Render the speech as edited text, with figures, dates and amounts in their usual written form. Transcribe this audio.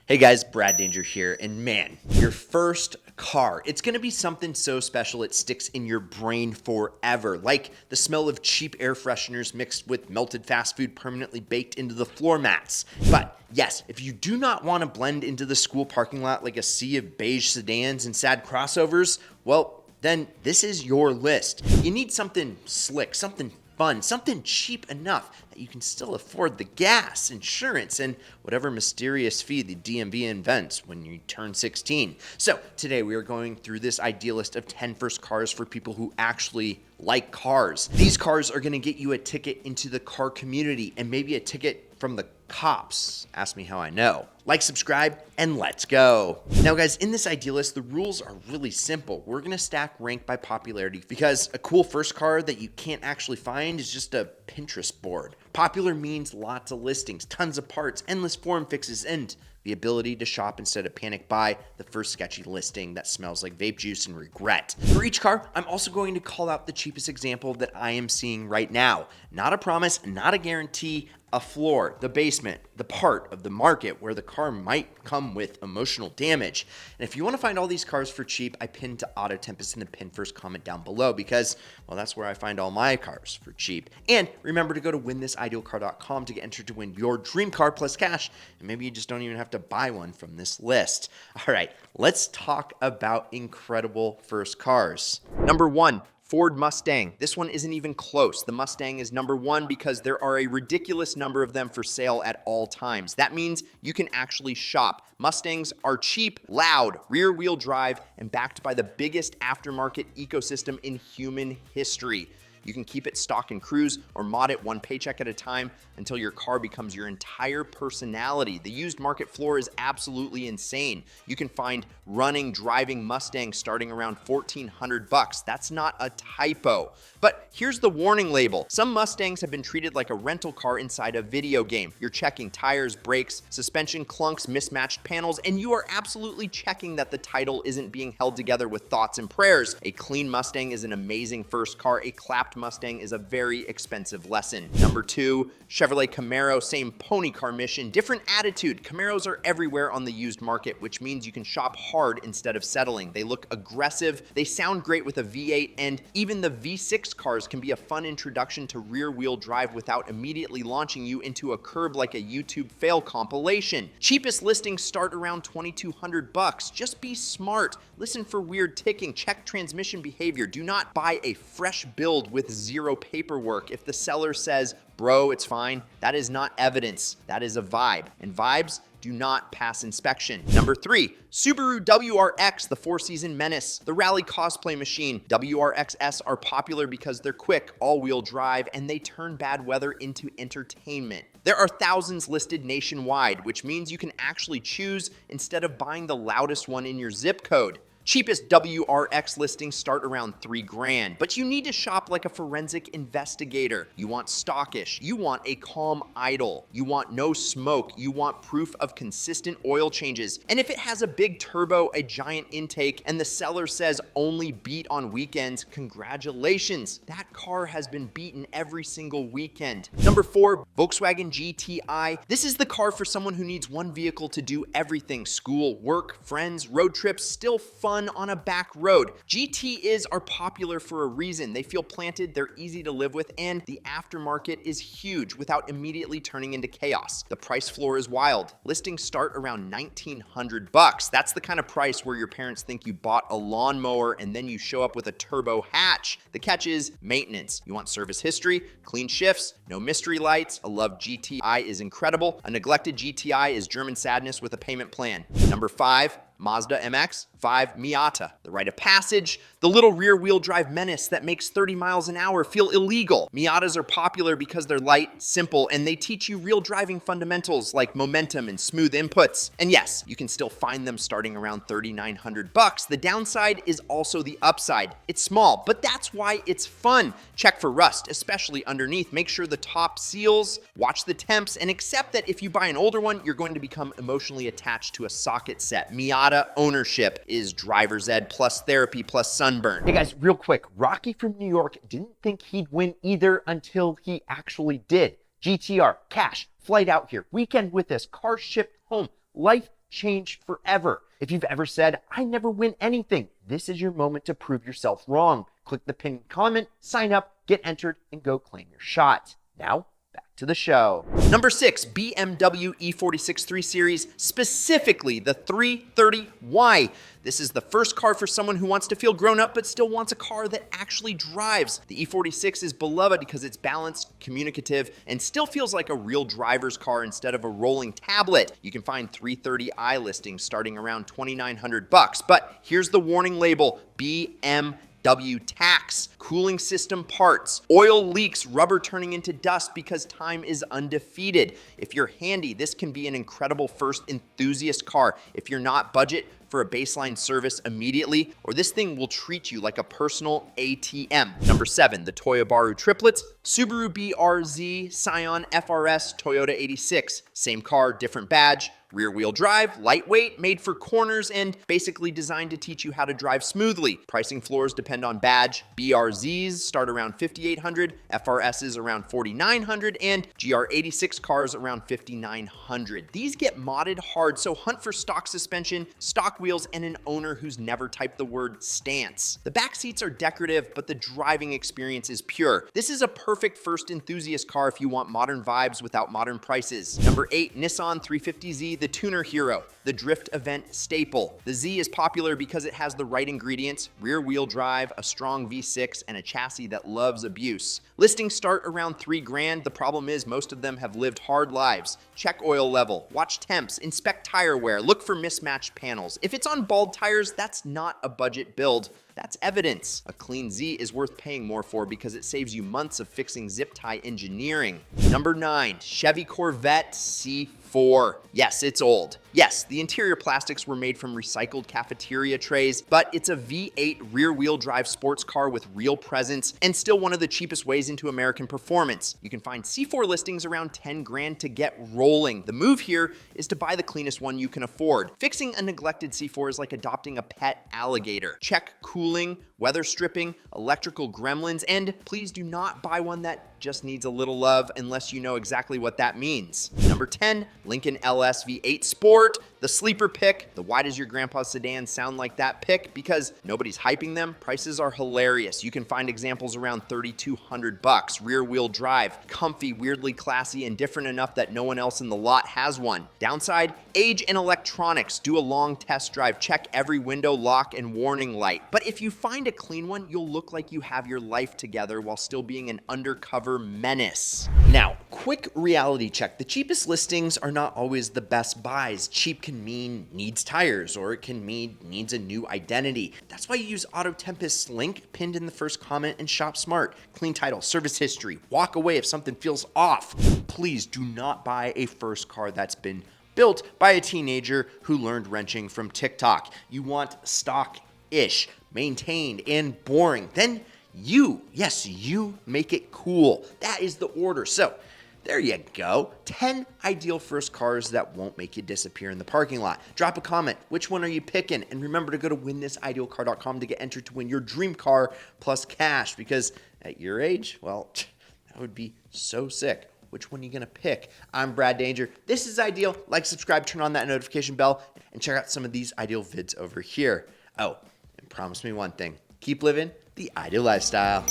Hey guys, Brad Danger here, and man, your first car, it's gonna be something so special it sticks in your brain forever, like the smell of cheap air fresheners mixed with melted fast food permanently baked into the floor mats. But yes, if you do not want to blend into the school parking lot like a sea of beige sedans and sad crossovers, well, then this is your list. You need something slick, something fun, something cheap enough that you can still afford the gas, insurance, and whatever mysterious fee the DMV invents when you turn 16. So today we are going through this idea list of 10 first cars for people who actually like cars. These cars are going to get you a ticket into the car community and maybe a ticket from the cops. Ask me how I know. Like, subscribe, and let's go. Now guys, in this idea list, the rules are really simple. We're gonna stack rank by popularity because a cool first car that you can't actually find is just a Pinterest board. Popular means lots of listings, tons of parts, endless forum fixes, and the ability to shop instead of panic buy the first sketchy listing that smells like vape juice and regret. For each car, I'm also going to call out the cheapest example that I am seeing right now. Not a promise, not a guarantee, a floor, the basement, the part of the market where the car might come with emotional damage. And if you want to find all these cars for cheap, I pinned to Auto Tempest in the pin first comment down below because, well, that's where I find all my cars for cheap. And remember to go to winthisIdealcar.com to get entered to win your dream car plus cash. And maybe you just don't even have to buy one from this list. All right, let's talk about incredible first cars. Number one, Ford Mustang. This one isn't even close. The Mustang is number one because there are a ridiculous number of them for sale at all times. That means you can actually shop. Mustangs are cheap, loud, rear-wheel drive, and backed by the biggest aftermarket ecosystem in human history. You can keep it stock and cruise or mod it one paycheck at a time until your car becomes your entire personality. The used market floor is absolutely insane. You can find running, driving Mustangs starting around $1,400. That's not a typo. But here's the warning label. Some Mustangs have been treated like a rental car inside a video game. You're checking tires, brakes, suspension clunks, mismatched panels, and you are absolutely checking that the title isn't being held together with thoughts and prayers. A clean Mustang is an amazing first car. A clapped Mustang is a very expensive lesson. Number two, Chevrolet Camaro, same pony car mission, different attitude. Camaros are everywhere on the used market, which means you can shop hard instead of settling. They look aggressive, they sound great with a V8, and even the V6 cars can be a fun introduction to rear-wheel drive without immediately launching you into a curb like a YouTube fail compilation. Cheapest listings start around $2,200. Just be smart. Listen for weird ticking, check transmission behavior. Do not buy a fresh build with zero paperwork. If the seller says, bro, it's fine, that is not evidence. That is a vibe. And vibes do not pass inspection. Number three, Subaru WRX, the four-season menace, the rally cosplay machine. WRXs are popular because they're quick, all-wheel drive, and they turn bad weather into entertainment. There are thousands listed nationwide, which means you can actually choose instead of buying the loudest one in your zip code. Cheapest WRX listings start around $3,000, but you need to shop like a forensic investigator. You want stockish, you want a calm idle, you want no smoke, you want proof of consistent oil changes. And if it has a big turbo, a giant intake, and the seller says only beat on weekends, congratulations. That car has been beaten every single weekend. Number four, Volkswagen GTI. This is the car for someone who needs one vehicle to do everything: school, work, friends, road trips, still fun on a back road. GTIs are popular for a reason. They feel planted, they're easy to live with, and the aftermarket is huge without immediately turning into chaos. The price floor is wild. Listings start around $1,900. That's the kind of price where your parents think you bought a lawnmower and then you show up with a turbo hatch. The catch is maintenance. You want service history, clean shifts, no mystery lights. A loved GTI is incredible. A neglected GTI is German sadness with a payment plan. Number five, Mazda MX-5 Miata, the rite of passage, the little rear-wheel drive menace that makes 30 miles an hour feel illegal. Miatas are popular because they're light, simple, and they teach you real driving fundamentals like momentum and smooth inputs. And yes, you can still find them starting around $3,900. The downside is also the upside. It's small, but that's why it's fun. Check for rust, especially underneath. Make sure the top seals, watch the temps, and accept that if you buy an older one, you're going to become emotionally attached to a socket set. Miata ownership is driver's ed plus therapy plus sunburn. Hey guys, real quick, Rocky from New York didn't think he'd win either until he actually did. GTR, cash, flight out here, weekend with us, car shipped home, life change forever. If you've ever said, I never win anything, this is your moment to prove yourself wrong. Click the pinned comment, sign up, get entered, and go claim your shot. Now, back to the show. Number 6, BMW E46 3 Series, specifically the 330Y. This is the first car for someone who wants to feel grown up but still wants a car that actually drives. The E46 is beloved because it's balanced, communicative, and still feels like a real driver's car instead of a rolling tablet. You can find 330i listings starting around $2,900, but here's the warning label: BMW tax, cooling system parts, oil leaks, rubber turning into dust because time is undefeated. If you're handy, this can be an incredible first enthusiast car. If you're not, budget for a baseline service immediately, or this thing will treat you like a personal ATM. Number 7, the Toyobaru Triplets, Subaru BRZ, Scion FRS, Toyota 86. Same car, different badge. Rear wheel drive, lightweight, made for corners, and basically designed to teach you how to drive smoothly. Pricing floors depend on badge. BRZs start around $5,800, FRSs around $4,900, and GR86 cars around $5,900. These get modded hard, so hunt for stock suspension, stock wheels, and an owner who's never typed the word stance. The back seats are decorative, but the driving experience is pure. This is a perfect first enthusiast car if you want modern vibes without modern prices. Number 8, Nissan 350Z, the tuner hero, the drift event staple. The Z is popular because it has the right ingredients: rear wheel drive, a strong V6, and a chassis that loves abuse. Listings start around $3,000. The problem is most of them have lived hard lives. Check oil level, watch temps, inspect tire wear, look for mismatched panels. If it's on bald tires, that's not a budget build. That's evidence. A clean Z is worth paying more for because it saves you months of fixing zip tie engineering. Number 9, Chevy Corvette C4. Yes, it's old. Yes, the interior plastics were made from recycled cafeteria trays, but it's a V8 rear-wheel drive sports car with real presence and still one of the cheapest ways into American performance. You can find C4 listings around $10,000 to get rolling. The move here is to buy the cleanest one you can afford. Fixing a neglected C4 is like adopting a pet alligator. Check cooling, weather stripping, electrical gremlins, and please do not buy one that just needs a little love unless you know exactly what that means. Number 10, Lincoln LS V8 Sport, the sleeper pick. The why does your grandpa's sedan sound like that pick? Because nobody's hyping them. Prices are hilarious. You can find examples around $3,200. Rear wheel drive, comfy, weirdly classy, and different enough that no one else in the lot has one. Downside, age and electronics. Do a long test drive. Check every window, lock, and warning light. But if you find a clean one, you'll look like you have your life together while still being an undercover menace. Now, quick reality check. The cheapest listings are not always the best buys. Cheap can mean needs tires, or it can mean needs a new identity. That's why you use Auto Tempest's link pinned in the first comment and shop smart. Clean title, service history, walk away if something feels off. Please do not buy a first car that's been built by a teenager who learned wrenching from TikTok. You want stock-ish, maintained, and boring. Then you make it cool. That is the order. So there you go. 10 ideal first cars that won't make you disappear in the parking lot. Drop a comment. Which one are you picking? And remember to go to winthisIdealCar.com to get entered to win your dream car plus cash, because at your age, well, that would be so sick. Which one are you going to pick? I'm Brad Danger. This is Ideal. Like, subscribe, turn on that notification bell, and check out some of these Ideal vids over here. Oh, and promise me one thing. Keep living the Ideal lifestyle.